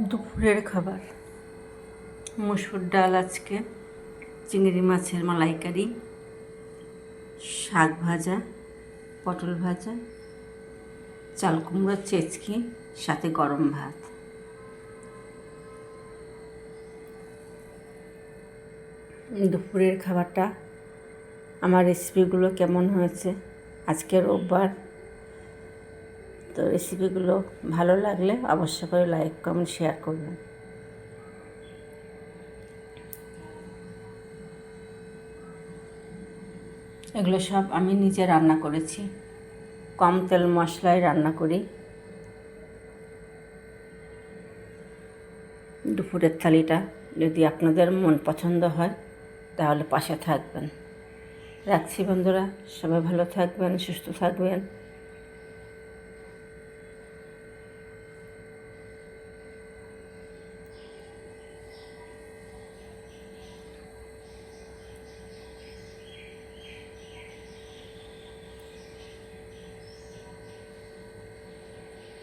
দুপুরের খাবার মসুর ডাল, আজকে চিংড়ি মাছের মালাইকারি, শাক ভাজা, পটল ভাজা, চাল কুমড়োর চেচকি, সাথে গরম ভাত। দুপুরের খাবারটা আমার রেসিপিগুলো কেমন হয়েছে? আজকে রোববার, তো রেসিপিগুলো ভালো লাগলে অবশ্য করে লাইক, কমেন্ট, শেয়ার করবেন। এগুলো সব আমি নিজে রান্না করেছি, কম তেল মশলায় রান্না করি। দুপুরের থালিটা যদি আপনাদের মন পছন্দ হয় তাহলে পাশে থাকবেন। রাখছি বন্ধুরা, সবাই ভালো থাকবেন, সুস্থ থাকবেন।